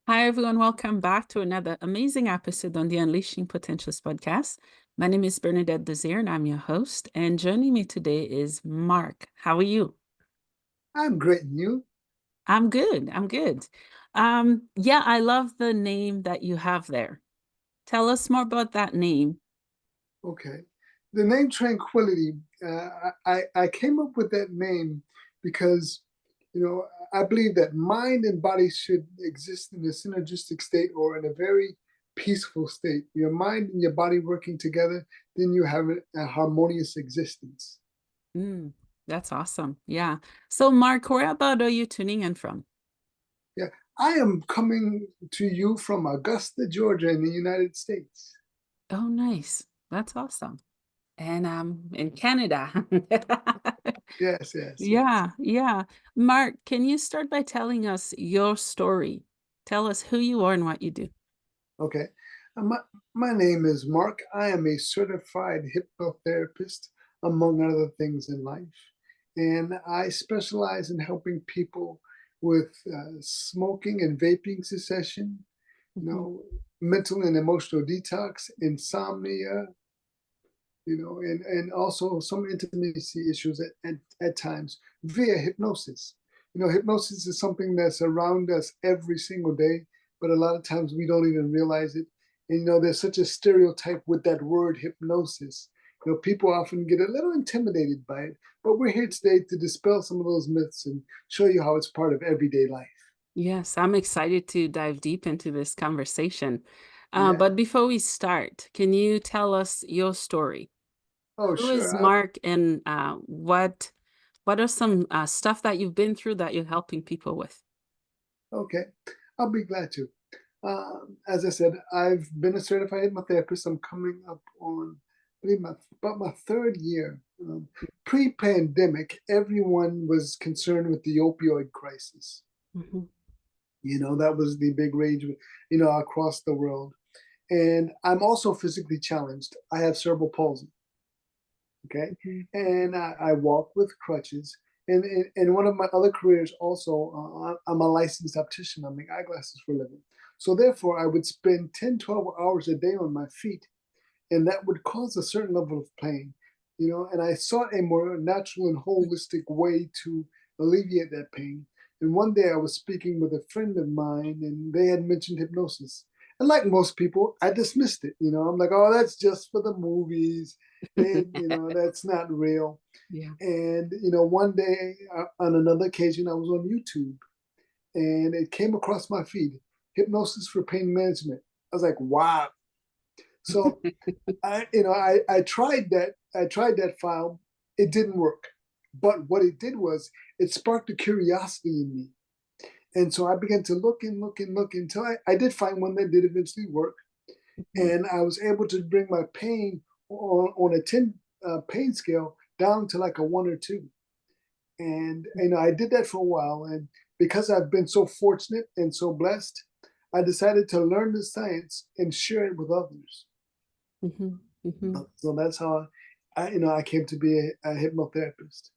Hi, everyone. Welcome back to another amazing episode on the Unleashing Potentials podcast. My name is Bernadette Desir, and I'm your host. And joining me today is Mark. How are you? I'm great. And you? I'm good. I'm good. Yeah, I love the name that you have there. Tell us more about that name. Okay. The name Tranquility, I came up with that name because, I believe that mind and body should exist in a synergistic state or in a very peaceful state. Your mind and your body working together, then you have a harmonious existence. Mm, that's awesome. Yeah. So, Mark, where about are you tuning in from? Yeah. I am coming to you from Augusta, Georgia, in the United States. Oh, nice. That's awesome. And I'm in Canada. Yes, yes, yes. Yeah, yeah. Mark, can you start by telling us your story? Tell us who you are and what you do. Okay. My name is Mark. I am a certified hypnotherapist, among other things in life. And I specialize in helping people with smoking and vaping cessation, you Mhm, know, mental and emotional detox, insomnia, and also some intimacy issues at times via hypnosis. Hypnosis is something that's around us every single day, but a lot of times we don't even realize it. And there's such a stereotype with that word hypnosis. People often get a little intimidated by it, but we're here today to dispel some of those myths and show you how it's part of everyday life. yes, I'm excited to dive deep into this conversation. Yeah. But before we start, can you tell us your story? Oh, Who is sure. Mark and what are some stuff that you've been through that you're helping people with? Okay. I'll be glad to. As I said, I've been a certified hypnotherapist. I'm coming up on, I believe, about my third year. Pre-pandemic, everyone was concerned with the opioid crisis. Mhm, That was the big rage, across the world. And I'm also physically challenged. I have cerebral palsy. Okay, mhm. and I walk with crutches. And one of my other careers also, I'm a licensed optician. I make eyeglasses for a living. So therefore, I would spend 10, 12 hours a day on my feet, and that would cause a certain level of pain. And I sought a more natural and holistic way to alleviate that pain. And one day I was speaking with a friend of mine, and they had mentioned hypnosis. And like most people, I dismissed it. I'm like, oh, that's just for the movies. That's not real. Yeah. And one day on another occasion, I was on YouTube, and it came across my feed, hypnosis for pain management. I was like, wow. So I tried that. I tried that file. It didn't work. But what it did was it sparked a curiosity in me. And so I began to look and look and look until I did find one that did eventually work. Mhm. And I was able to bring my pain on a 10 pain scale down to like a 1 or 2. And I did that for a while. And because I've been so fortunate and so blessed, I decided to learn the science and share it with others. Mhm, mhm. So that's how I came to be a hypnotherapist.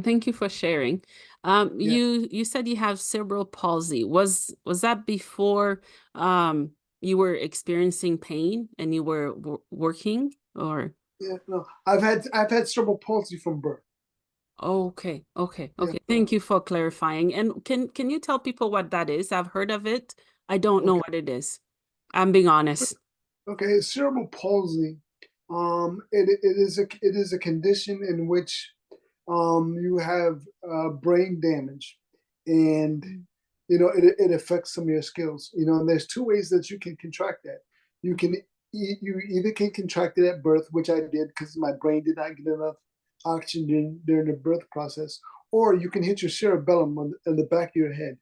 Thank you for sharing. Yeah. You said you have cerebral palsy. Was that before you were experiencing pain and you were working or? Yeah, no, I've had cerebral palsy from birth. Okay, okay, Yeah, okay. Thank you for clarifying. And can you tell people what that is? I've heard of it. I don't know okay, what it is. I'm being honest. okay. Cerebral palsy, it is a condition in which you have brain damage, and Mm, it affects some of your skills. And there's two ways that you can contract that. You can mhm, you either can contract it at birth, which I did because my brain did not get enough oxygen during the birth process, or you can hit your cerebellum on the back of your head.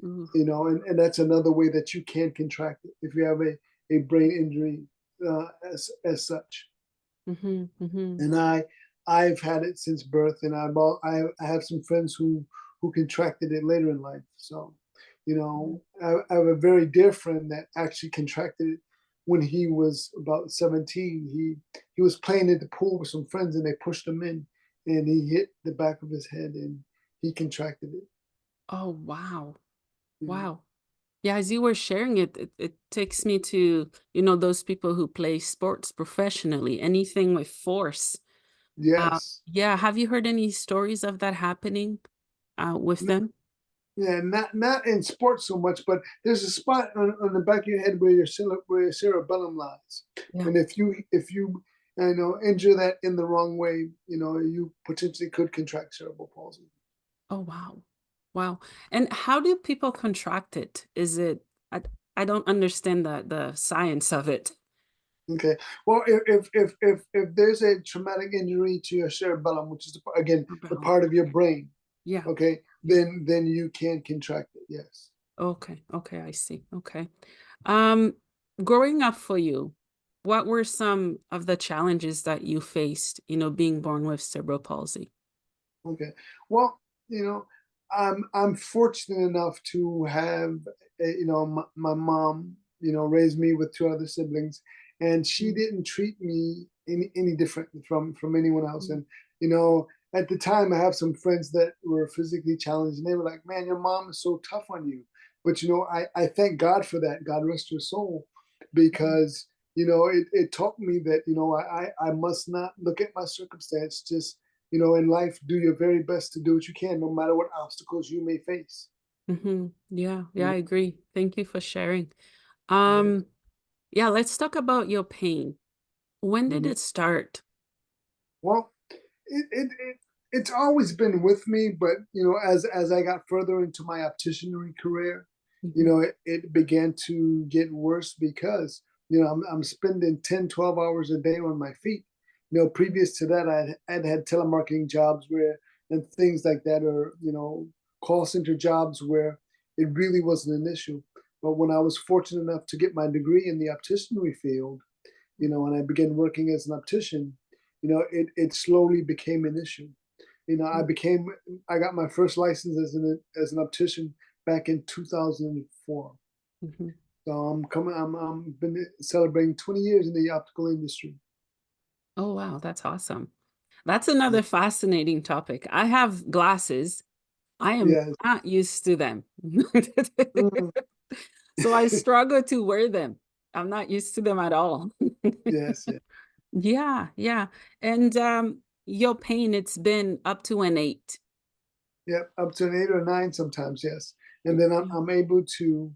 ooh, And that's another way that you can contract it if you have a brain injury as such. mhm, mhm, And I've had it since birth, and I have some friends who contracted it later in life. So, mhm. I have a very dear friend that actually contracted it when he was about 17. He was playing at the pool with some friends, and they pushed him in, and he hit the back of his head, and he contracted it. Oh, wow. You know, Wow. Yeah, as you were sharing it, it takes me to, those people who play sports professionally, anything with force. Yes. Yeah, have you heard any stories of that happening with them? Yeah, not in sports so much, but there's a spot on the back of your head where where your cerebellum lies, Yeah. and if you injure that in the wrong way, you potentially could contract cerebral palsy. Oh, wow. Wow. And how do people contract it? Is it, I, I don't understand the science of it. Okay, well, if there's a traumatic injury to your cerebellum, which is again the About. part of your brain, Yeah. okay, Yeah. then you can contract it. Yes. Okay. Okay. I see. Okay. Um, Growing up for you, what were some of the challenges that you faced, being born with cerebral palsy? Okay. Well, you know, I'm fortunate enough to have, my mom, raised me with two other siblings, and she Mm, didn't treat me any different from anyone else. mm, And at the time, I have some friends that were physically challenged, and they were like, "Man, your mom is so tough on you." But I thank God for that. God rest her soul, mhm, because it taught me that I must not look at my circumstance, just in life, do your very best to do what you can, no matter what obstacles you may face. mhm. Yeah. Yeah. Mm, I agree. Thank you for sharing. yes. Um, yeah. Let's talk about your pain. When did Mhm. it start? Well, it's always been with me, but as I got further into my opticianry career, Mhm, it began to get worse because I'm spending 10, 12 hours a day on my feet. Previous to that, I'd had telemarketing jobs where and things like that, or call center jobs where it really wasn't an issue. But when I was fortunate enough to get my degree in the opticianry field, and I began working as an optician, it slowly became an issue. mhm, I got my first license as an optician back in 2004. mhm. So I'm been celebrating 20 years in the optical industry. Oh, wow. That's awesome. That's Yeah. another fascinating topic. I have glasses. I am Yes. not used to them. Mhm. So I struggle to wear them. I'm not used to them at all. Yes, yeah. Yeah, yeah. And your pain, it's been up to an 8. Yep, up to an 8 or 9 sometimes, yes. And then I'm Yeah. I'm able to,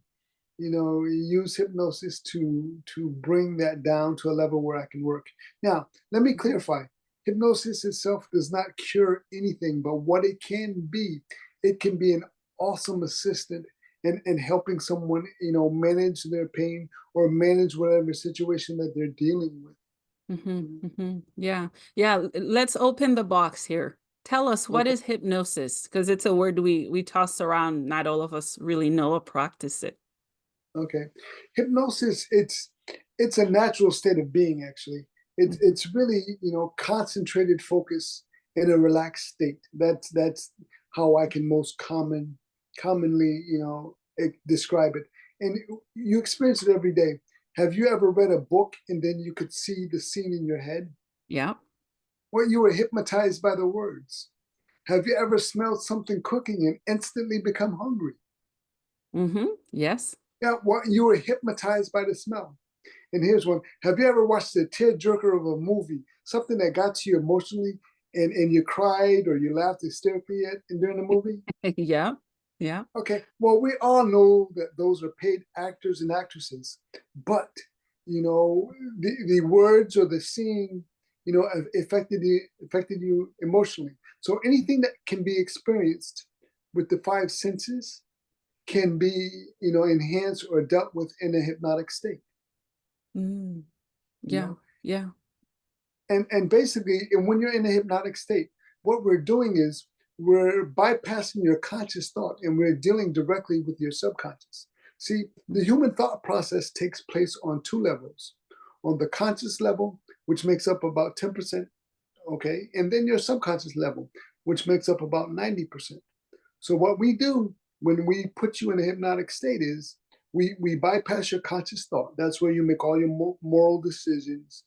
use hypnosis to bring that down to a level where I can work. Now, let me Mhm, clarify. Hypnosis itself does not cure anything, but what it can be an awesome assistant in helping someone, manage their pain or manage whatever situation that they're dealing with. mhm, Mhm. mhm. Yeah. Yeah, let's open the box here. Tell us, what Okay. is hypnosis? Because it's a word we toss around. Not all of us really know or practice it. Okay. Hypnosis, it's a natural state of being, actually. Mhm, It's really, concentrated focus in a relaxed state. That's how I can most commonly, describe it. And you experience it every day. Have you ever read a book and then you could see the scene in your head? yeah. Well, you were hypnotized by the words. Have you ever smelled something cooking and instantly become hungry? Mhm. Yes. Yeah, well, you were hypnotized by the smell. And here's one. Have you ever watched a tearjerker of a movie, something that got to you emotionally, and you cried or you laughed hysterically during the movie? Yeah. Yeah. Okay, well, we all know that those are paid actors and actresses, but the words or the scene, have affected you emotionally. So anything that can be experienced with the five senses can be, enhanced or dealt with in a hypnotic state. Mm. You Yeah. know, Yeah. and basically, and when you're in a hypnotic state, what we're doing is we're bypassing your conscious thought and we're dealing directly with your subconscious. See, the Mm, human thought process takes place on two levels: on the conscious level, which makes up about 10%, okay, and then your subconscious level, which makes up about 90%. So what we do when we put you in a hypnotic state is we bypass your conscious thought. That's where you make all your moral decisions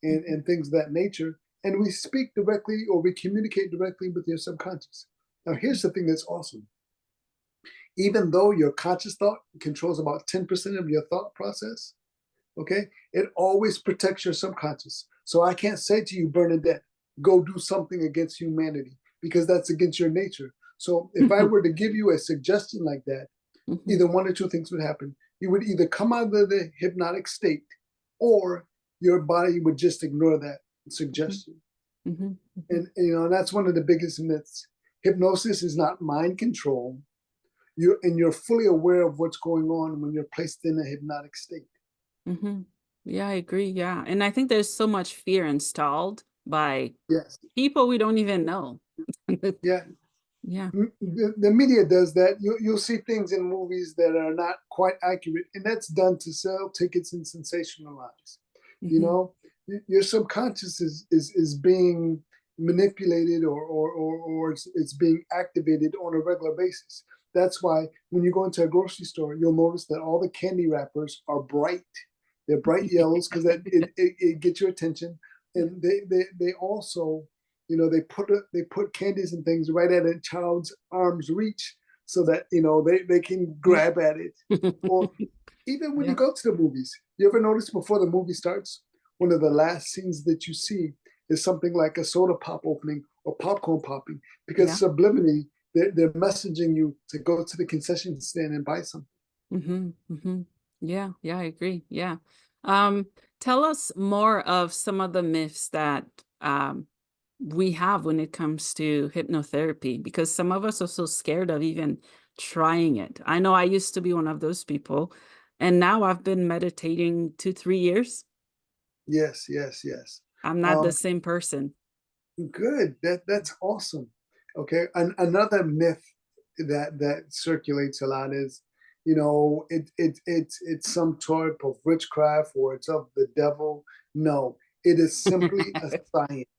mhm. and things of that nature. And we speak directly or we communicate directly with your subconscious. Now, here's the thing that's awesome. even though your conscious thought controls about 10% of your thought process, okay, it always protects your subconscious. So I can't say to you, Bernadette, go do something against humanity, because that's against your nature. So if I were to give you a suggestion like that, Mhm, either one or two things would happen. You would either come out of the hypnotic state, or your body would just ignore that mhm, suggestion. mhm, mhm. And that's one of the biggest myths. Hypnosis is not mind control. You're fully aware of what's going on when you're placed in a hypnotic state. Mhm. Yeah, I agree. Yeah. And I think there's so much fear installed by Yes. people we don't even know. Yeah. Yeah. The media does that. You'll see things in movies that are not quite accurate, and that's done to sell tickets and sensationalize. You Mhm. know, your subconscious is being manipulated, or it's being activated on a regular basis. That's why when you go into a grocery store, you'll notice that all the candy wrappers are bright. They're bright yellows because that it gets your attention, and they also, they put candies and things right at a child's arm's reach, so that they can grab at it. Or even when you Yeah. go to the movies, you ever notice before the movie starts, one of the last scenes that you see is something like a soda pop opening or popcorn popping, because Yeah. subliminally they're messaging you to go to the concession stand and buy something. Mhm. Mhm. Yeah. Yeah, I agree. Yeah. Um, Tell us more of some of the myths that we have when it comes to hypnotherapy, because some of us are so scared of even trying it. I know I used to be one of those people, and now I've been meditating 2, 3 years. Yes, yes, yes. I'm not the Um, same person. Good. That's awesome. Okay. Another myth that circulates a lot is, it's some type of witchcraft, or it's of the devil. No, it is simply a science.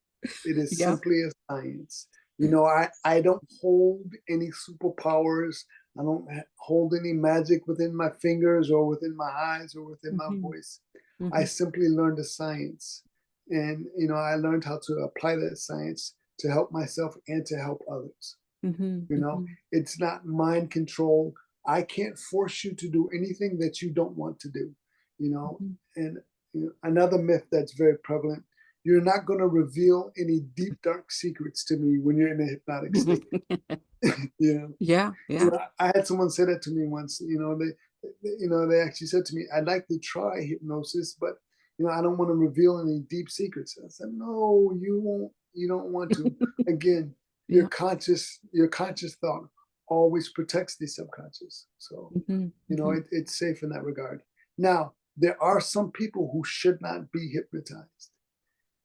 It is Yeah. simply a science. I don't hold any superpowers. I don't hold any magic within my fingers, or within my eyes, or within my Mhm. voice. I Mhm. simply learned a science. And I learned how to apply that science to help myself and to help others. Mhm. You know, Mhm. it's not mind control. I can't force you to do anything that you don't want to do. You know, Mhm. and another myth that's very prevalent: you're not going to reveal any deep dark secrets to me when you're in a hypnotic state. you know, Yeah, yeah. I had someone say that to me once. They actually said to me, "I'd like to try hypnosis, but I don't want to reveal any deep secrets." I said, "No, you won't. You don't want to." Again, Yeah. your conscious thought always protects the subconscious. So Mhm. Mhm. it's safe in that regard. Now, there are some people who should not be hypnotized,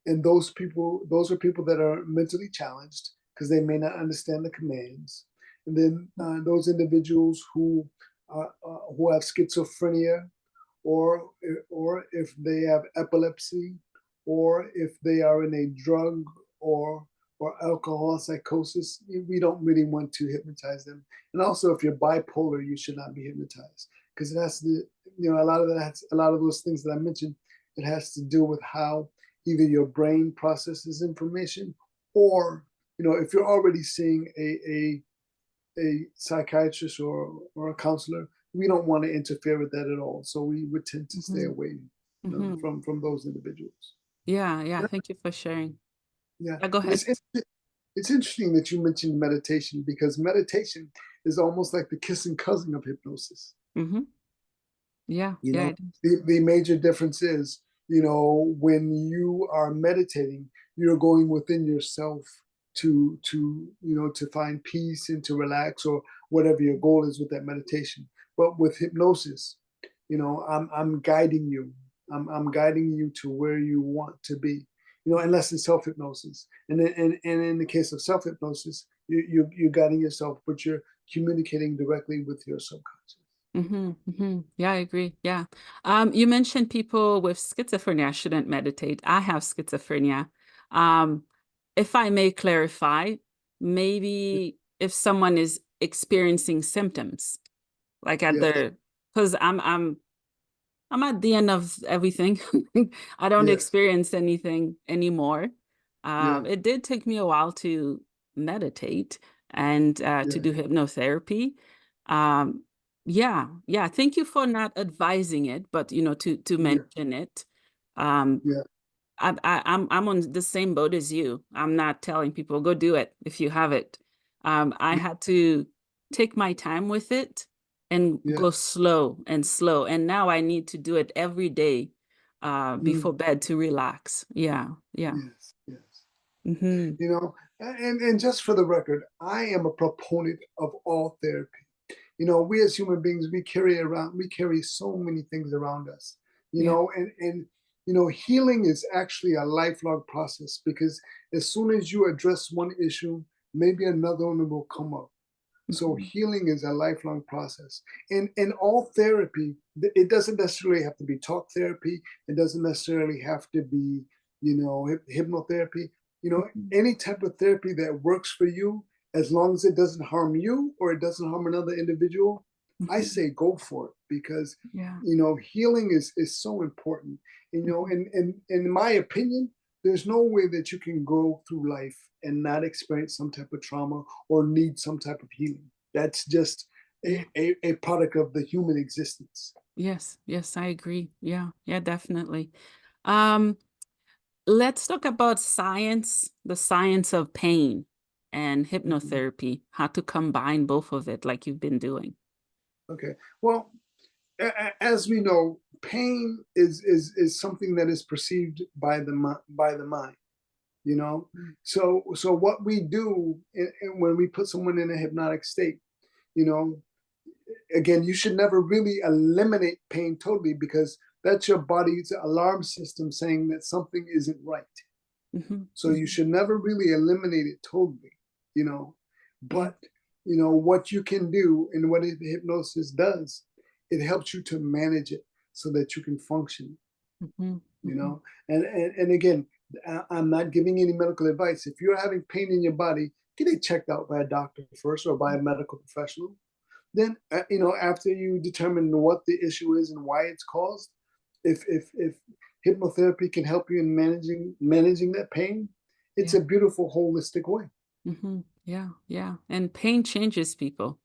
and those are people that are mentally challenged, because they may not understand the commands. And then those individuals who have schizophrenia, or if they have epilepsy, or if they are in a drug or alcohol psychosis, we don't really want to hypnotize them. And also, if you're bipolar, you should not be hypnotized, because it has to, a lot of those things that I mentioned, it has to do with how either your brain processes information, or if you're already seeing a psychiatrist or a counselor, we don't want to interfere with that at all. So we would tend to stay Mhm. away Mhm. from those individuals. Yeah, yeah. Thank you for sharing. Yeah, Yeah, go and ahead. it's interesting that you mentioned meditation, because meditation is almost like the kissing cousin of hypnosis. Mhm. Yeah, You yeah, know, it is. the major difference is, when you are meditating, you're going within yourself to find peace and to relax, or whatever your goal is with that meditation. But with hypnosis, I'm guiding you. I'm guiding you to where you want to be. Unless it's self hypnosis, and in the case of self hypnosis, you're guiding yourself, but you're communicating directly with your subconscious. Mhm, mhm. Yeah, I agree. Yeah. You mentioned people with schizophrenia shouldn't meditate. I have schizophrenia. Um, if I may clarify, maybe if someone is experiencing symptoms, like at Yes, their, because I'm at the end of everything. I don't yes, experience anything anymore. yeah, It did take me a while to meditate and to yeah, do hypnotherapy. Um, yeah, yeah. Thank you for not advising it, but to Yeah, mention it. Um, yeah, I'm on the same boat as you. I'm not telling people go do it if you have it. I yeah, had to take my time with it and yeah. go slow and slow. And now I need to do it every day Mm, before bed to relax. Yeah, yeah. yes, yes. Hmm. You know, and just for the record, I am a proponent of all therapy. You know, we as human beings, we carry so many things around us, Yeah. and healing is actually a lifelong process because as soon as you address one issue, maybe another one will come up. So Hmm. healing is a lifelong process. In all therapy, it doesn't necessarily have to be talk therapy. It doesn't necessarily have to be, hypnotherapy. Hmm. Any type of therapy that works for you, as long as it doesn't harm you or it doesn't harm another individual, I Hmm. say go for it because Yeah. healing is so important. Hmm. And in my opinion, there's no way that you can go through life and not experience some type of trauma or need some type of healing. That's just Yeah. a product of the human existence. Yes. Yes, I agree. Yeah. Yeah, definitely. Um, let's talk about science, the science of pain and Mhm. hypnotherapy, how to combine both of it like you've been doing. Okay. Well, as we know, pain is something that is perceived by the mind. You know, Mm. so what we do when we put someone in a hypnotic state, you know, again, you should never really eliminate pain totally because that's your body's alarm system saying that something isn't right. Mhm, So you mhm. should never really eliminate it totally, you know. Yeah. But what you can do and what hypnosis does, it helps you to manage it so that you can function, Mhm, you mhm. know. And again, I'm not giving any medical advice. If you're having pain in your body, get it checked out by a doctor first or by a medical professional. Then after you determine what the issue is and why it's caused, if hypnotherapy can help you in managing that pain, it's Yeah. a beautiful holistic way. Mhm. Yeah, yeah. And pain changes people.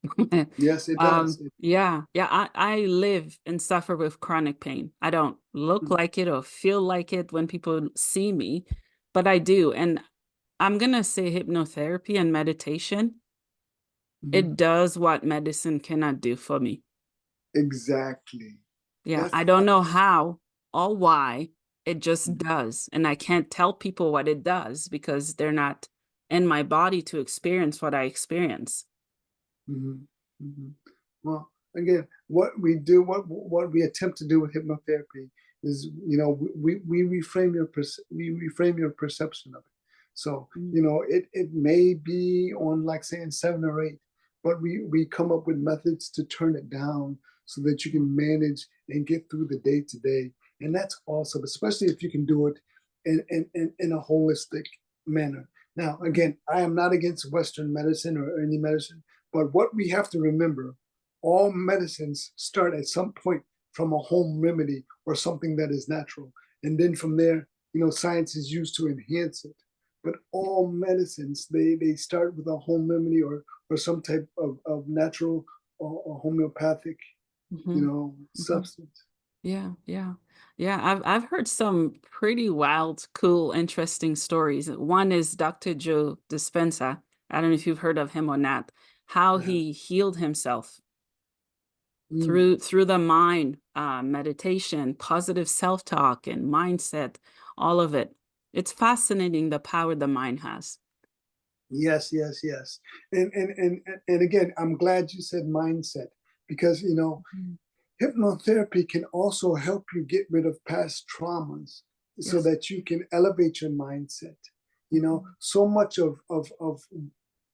Yes, it does. Yeah, yeah. I live and suffer with chronic pain. I don't look like it or feel like it when people see me, but I do. And I'm gonna say hypnotherapy and meditation, Mhm. it does what medicine cannot do for me. Exactly. Yeah, That's I don't that. know how or why, it just Mhm. does. And I can't tell people what it does because they're not in my body to experience what I experience. Mhm. Mhm. Well, again, what we attempt to do with hypnotherapy is, we reframe your perception of it. So, Mm. it may be on like saying 7 or 8, but we come up with methods to turn it down so that you can manage and get through the day to day. And that's awesome, especially if you can do it in a holistic manner. Now, Mhm. again, I am not against Western medicine or any medicine. But what we have to remember, all medicines start at some point from a home remedy or something that is natural. And then from there, science is used to enhance it. But all medicines, they start with a home remedy or some type of natural or homeopathic, Mhm. Mhm. substance. Yeah, yeah. Yeah, I've heard some pretty wild, cool, interesting stories. One is Dr. Joe Dispenza. I don't know if you've heard of him or not. How Yeah. he healed himself Mm. through the mind, meditation, positive self-talk, and mindset, all of it. It's fascinating the power the mind has. Yes, yes, yes. And again, I'm glad you said mindset because Mhm. hypnotherapy can also help you get rid of past traumas so Yes. that you can elevate your mindset. Mhm. So much of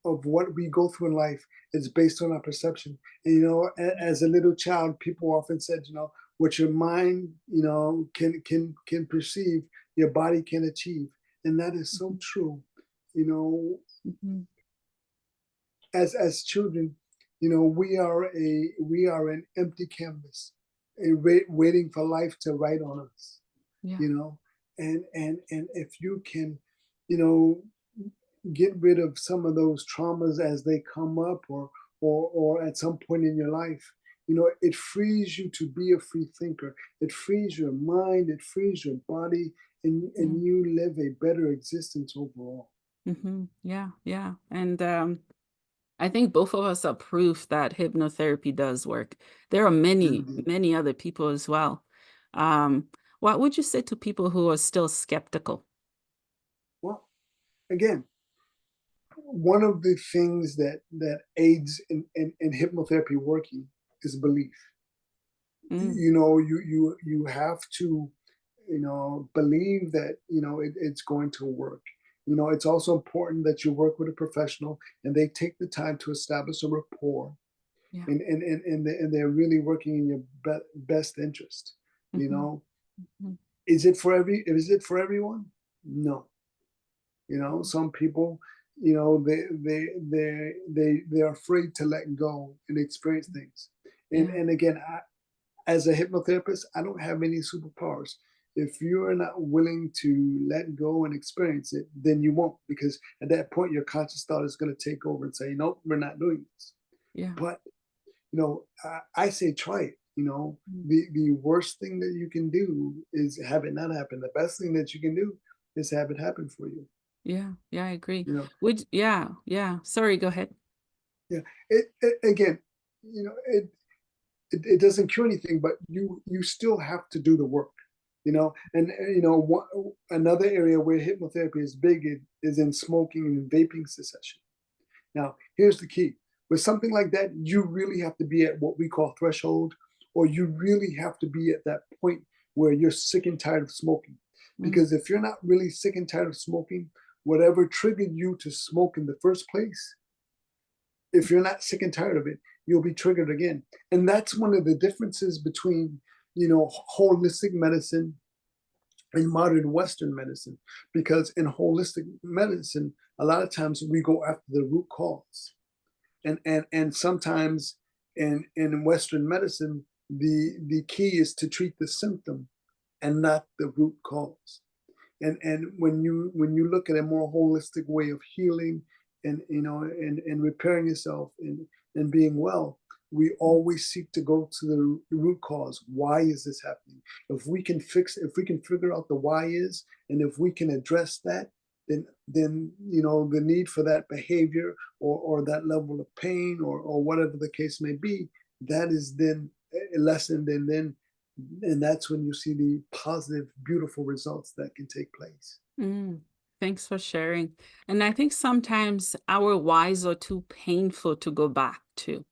what we go through in life is based on our perception. And as a little child, people often said, what your mind, can perceive, your body can achieve. And that is so Mhm. true. You know, Mhm. as children, we are an empty canvas, waiting for life to write on us. Yeah. You know, and if you can, you know, get rid of some of those traumas as they come up, or at some point in your life, you know, it frees you to be a free thinker. It frees your mind, it frees your body, and Mm, you live a better existence overall. yeah, yeah. And I think both of us are proof that hypnotherapy does work. There are many, Indeed. many other people as well. Um, what would you say to people who are still skeptical? Well, again, one of the things that aids in hypnotherapy working is belief. Mm, You know, you have to, you know, believe that, you know, it's going to work. You know, it's also important that you work with a professional and they take the time to establish a rapport, yeah. and they're really working in your best interest. You Hmm. know, Hmm. is it for everyone? No. You know, some people, you know, they're afraid to let go and experience things. Yeah, And again, as a hypnotherapist, I don't have any superpowers. If you're not willing to let go and experience it, then you won't, because at that point, your conscious thought is going to take over and say, nope, we're not doing this. yeah. But, you know, I say try it. You know, Mm. the worst thing that you can do is have it not happen. The best thing that you can do is have it happen for you. Yeah, yeah, I agree. You know, Would yeah, yeah. Sorry, go ahead. yeah. It again, you know, it doesn't cure anything, but you still have to do the work, you know. And you know, another area where hypnotherapy is big is in smoking and vaping cessation. Now, here's the key: with something like that, you really have to be at what we call threshold, or you really have to be at that point where you're sick and tired of smoking. Mm, Because if you're not really sick and tired of smoking, whatever triggered you to smoke in the first place, if you're not sick and tired of it, you'll be triggered again. And that's one of the differences between, you know, holistic medicine and modern Western medicine. Because in holistic medicine, a lot of times we go after the root cause. And sometimes in Western medicine, the key is to treat the symptom and not the root cause. And when you look at a more holistic way of healing and, you know, and repairing yourself and being well, we mm, always seek to go to the root cause. Why is this happening? If we can figure out the why is, and if we can address that, then you know, the need for that behavior or that level of pain or whatever the case may be, that is then lessened, and that's when you see the positive, beautiful results that can take place. mm. Thanks for sharing. And I think sometimes our whys are too painful to go back to.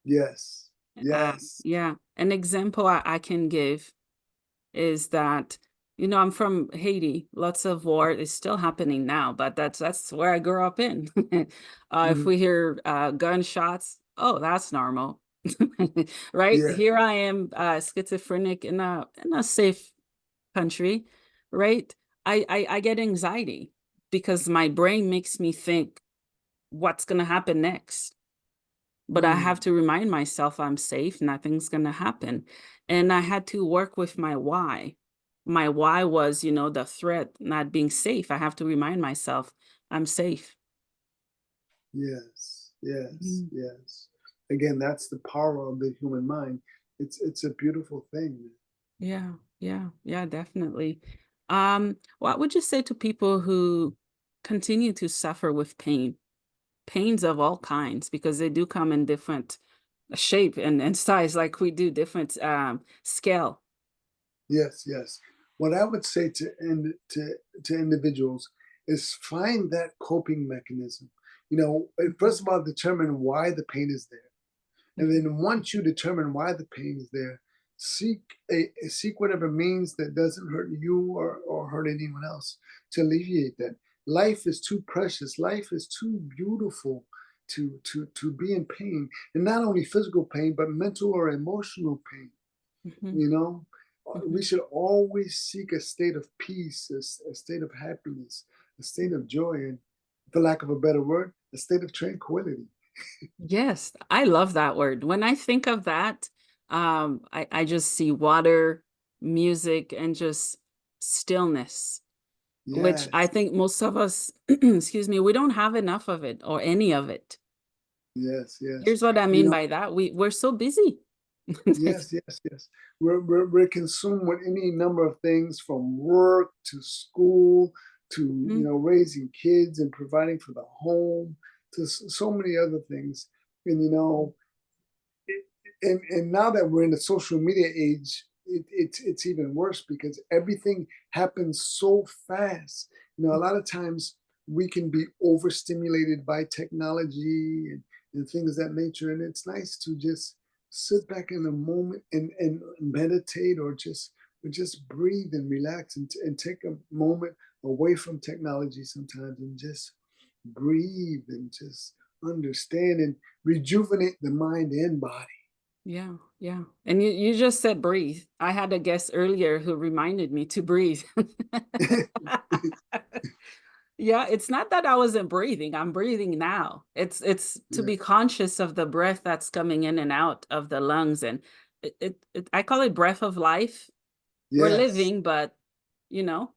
Yes, yes. Yeah, an example I can give is that, I'm from Haiti. Lots of war is still happening now, but that's where I grew up in. If Mhm. we hear gunshots, oh, that's normal, right? Yes. Here I am, schizophrenic in a safe country, right? I get anxiety because my brain makes me think what's gonna happen next. But I have Mm, to remind myself I'm safe, nothing's gonna happen. And I had to work with my why. My why was, the threat not being safe. I have to remind myself I'm safe. yes, yes, Mhm. yes. Again, that's the power of the human mind. It's a beautiful thing. Yeah, yeah, yeah, definitely. What would you say to people who continue to suffer with pain? Pains of all kinds, because they do come in different shape and size, like we do different scale. Yes, yes. What I would say to individuals is find that coping mechanism. You know, Mhm, first of all, determine why the pain is there. And mhm, then once you determine why the pain is there, seek whatever means that doesn't hurt you or hurt anyone else to alleviate that. Life is too precious. Life is too beautiful to be in pain, and not only physical pain, but mental or emotional pain. mhm, You know, we mhm. should always seek a state of peace, a state of happiness, a state of joy, and for lack of a better word, a state of tranquility. Yes, I love that word. When I think of that, I just see water, music, and just stillness, which I Yes. think most of us, excuse me, we don't have enough of it or any of it. Yes, yes. Here's what I You mean know, by that. We're so busy. yes, yes, yes. We're consumed with any number of things from work to school to, Mhm, raising kids and providing for the home to so many other things. And, it, and now that we're in the social media age, it's even worse because everything happens so fast. A lot of times we can be overstimulated by technology and things of that nature, and it's nice to just sit back in a moment and meditate or just breathe and relax and take a moment away from technology sometimes and just breathe and just understand and rejuvenate the mind and body. yeah, yeah. And you just said breathe. I had a guest earlier who reminded me to breathe. Yeah, it's not that I wasn't breathing. I'm breathing now. It's to Yeah. be conscious of the breath that's coming in and out of the lungs, and I call it breath of life. We're Yes. living, but you know,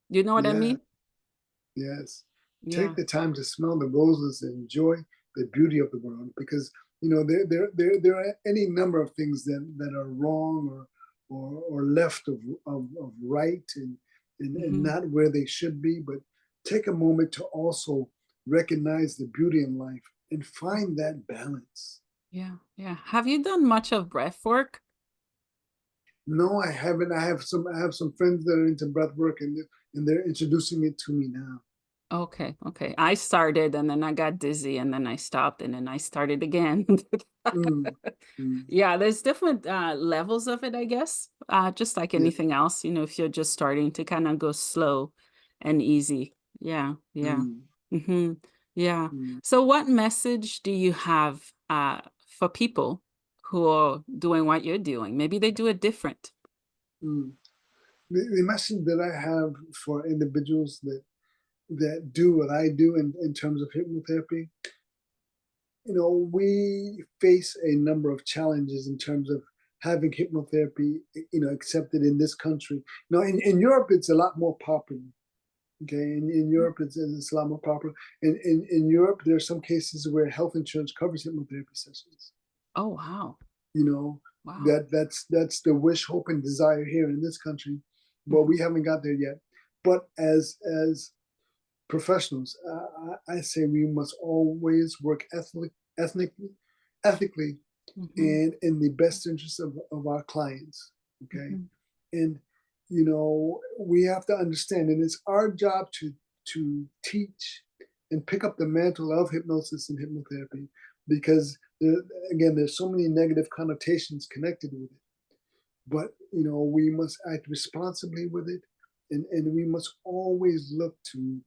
you know what I Yeah. mean? Yes. Take Yeah. the time to smell the roses and enjoy the beauty of the world because there are any number of things that are wrong or left of right and Hmm. not where they should be. But take a moment to also recognize the beauty in life and find that balance. Yeah, yeah. Have you done much of breath work? No, I haven't. I have some friends that are into breath work and they're introducing it to me now. Okay, okay. I started and then I got dizzy and then I stopped and then I started again. Mm, mm, Yeah, there's different levels of it, I guess. Just like yeah. anything else, if you're just starting to kind of go slow and easy. Yeah, yeah. Mm, Hmm. Yeah. mm, So what message do you have for people who are doing what you're doing? Maybe they do it different. mm. The message that I have for individuals that do what I do in terms of hypnotherapy, we face a number of challenges in terms of having hypnotherapy, accepted in this country. In Europe, it's a lot more popular. Okay, in Mhm. Europe, it's a lot more popular. In Europe, there are some cases where health insurance covers hypnotherapy sessions. Oh, wow. You know, Wow. that's the wish, hope, and desire here in this country, but Mhm. we haven't got there yet. But as professionals, I say we must always work ethnically, ethically, Mhm. and in the best interest of our clients. Okay, Mhm. and we have to understand, and it's our job to teach and pick up the mantle of hypnosis and hypnotherapy because again, there's so many negative connotations connected with it. But we must act responsibly with it, and we must always look to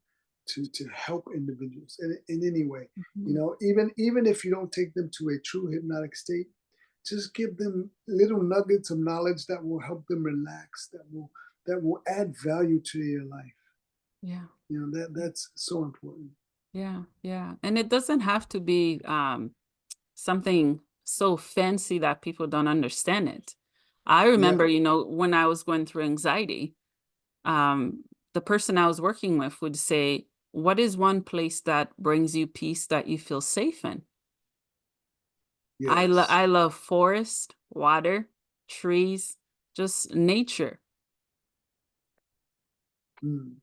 help individuals in any way. Mhm. Even if you don't take them to a true hypnotic state, just give them little nuggets of knowledge that will help them relax, that will add value to your life. Yeah. That's so important. Yeah, yeah. And it doesn't have to be something so fancy that people don't understand it. I Yeah. remember, when I was going through anxiety, um, the person I was working with would say, "What is one place that brings you peace that you feel safe in?" Yes. I love forest, water, trees, just nature. Mm.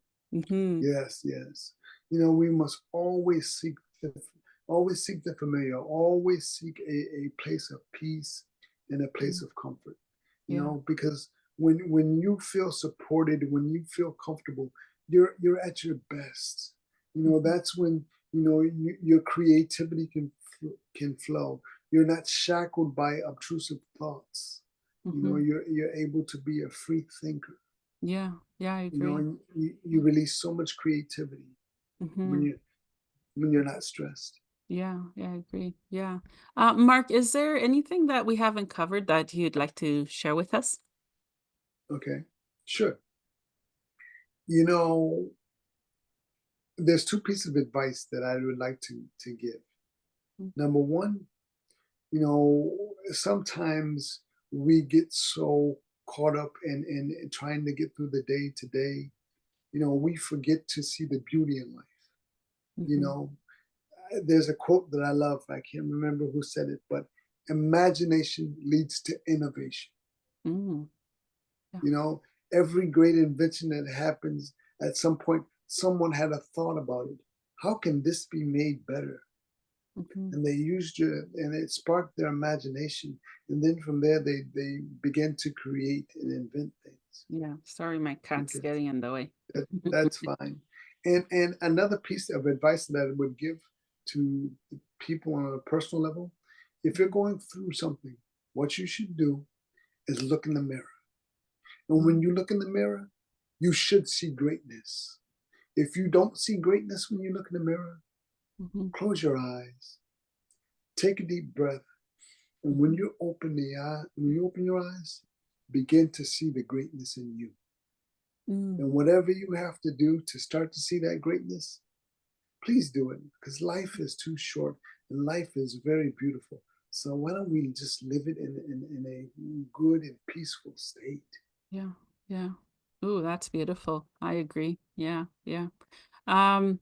Hmm. Yes, yes. We must always seek the familiar, always seek a place of peace and a place of comfort. Yeah. Because when you feel supported, when you feel comfortable, you're at your best. Hmm. That's when your creativity can flow. You're not shackled by obtrusive thoughts. Hmm. You're able to be a free thinker. Yeah. Yeah, I agree. And you release so much creativity when Hmm. you're not stressed. Yeah, yeah, I agree. Yeah. Mark, is there anything that we haven't covered that you'd like to share with us? Okay, sure. You know, there's two pieces of advice that I would like to give. Mm. Number one, sometimes we get so caught up in trying to get through the day to day. We forget to see the beauty in life. You Mhm. know, there's a quote that I love. I can't remember who said it, but imagination leads to innovation. Mm, yeah. You know, every great invention that happens, at some point, someone had a thought about it. How can this be made better? Mhm. And they used it, and it sparked their imagination. And then from there, they began to create and invent things. Yeah. Sorry, my cat's Okay, getting in the way. that's fine. And another piece of advice that I would give to people on a personal level, if you're going through something, what you should do is look in the mirror. And when Mm, you look in the mirror, you should see greatness. If you don't see greatness when you look in the mirror, mhm, close your eyes, take a deep breath, and mhm, when you open your eyes, begin to see the greatness in you. mm. And whatever you have to do to start to see that greatness, please do it, because life is too short and life is very beautiful. So why don't we just live it in a good and peaceful state? Yeah. Yeah. Ooh, that's beautiful. I agree. Yeah. Yeah. Um,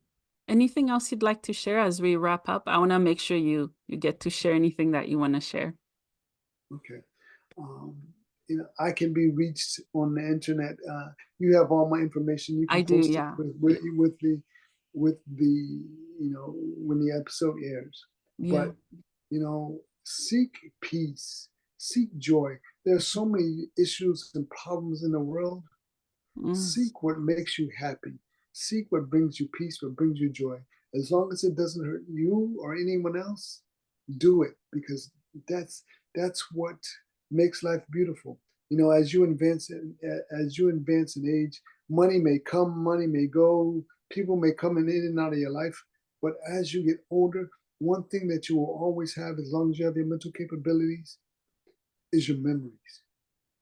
Anything else you'd like to share as we wrap up? I want to make sure you get to share anything that you want to share. Okay. Um, I can be reached on the internet. You have all my information. You I can do, post it yeah. with the when the episode airs. Yeah. But seek peace, seek joy. There's so many issues and problems in the world. Mm, Seek what makes you happy. Seek what brings you peace, what brings you joy. As long as it doesn't hurt you or anyone else, do it, because that's that's what makes life beautiful. As you advance in age, money may come, money may go, people may come in and out of your life. But as you get older, one thing that you will always have, as long as you have your mental capabilities, is your memories.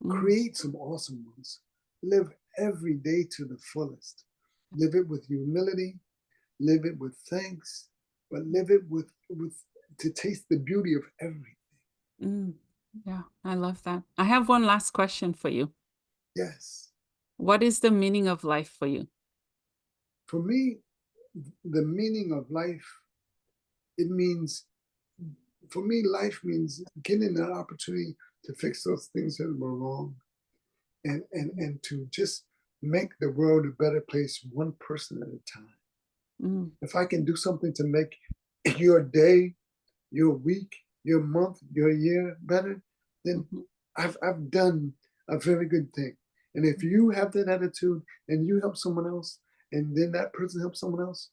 mm, Create some awesome ones. Live every day to the fullest. Live it with humility, live it with thanks, but live it with to taste the beauty of everything. mm. Yeah, I love that. I have one last question for you. Yes. What is the meaning of life for you? For me, the meaning of life, it means for me, life means getting an opportunity to fix those things that were wrong, and to just make the world a better place one person at a time. Mm, If I can do something to make your day, your week, your month, your year better, then mhm, I've done a very good thing. And if you have that attitude and you help someone else, and then that person helps someone else,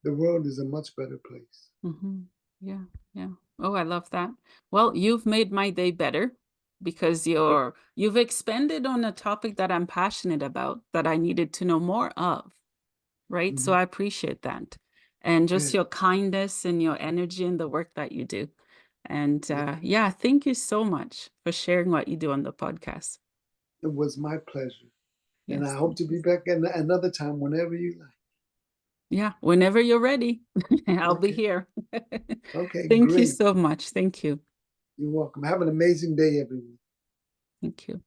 the world is a much better place. mhm. Yeah, yeah. Oh, I love that. Well, you've made my day better because Okay. you've expanded on a topic that I'm passionate about that I needed to know more of, right? So Mhm. I appreciate that. And just Good. your kindness and your energy in the work that you do. And Yeah, yeah, thank you so much for sharing what you do on the podcast. it was my pleasure. And I Yes. hope to be back another time whenever you Yeah, whenever you're ready, I'll like. be Okay. here. Okay, Thank you great. so much. Thank you. You're welcome. Have an amazing day, everyone. Thank you.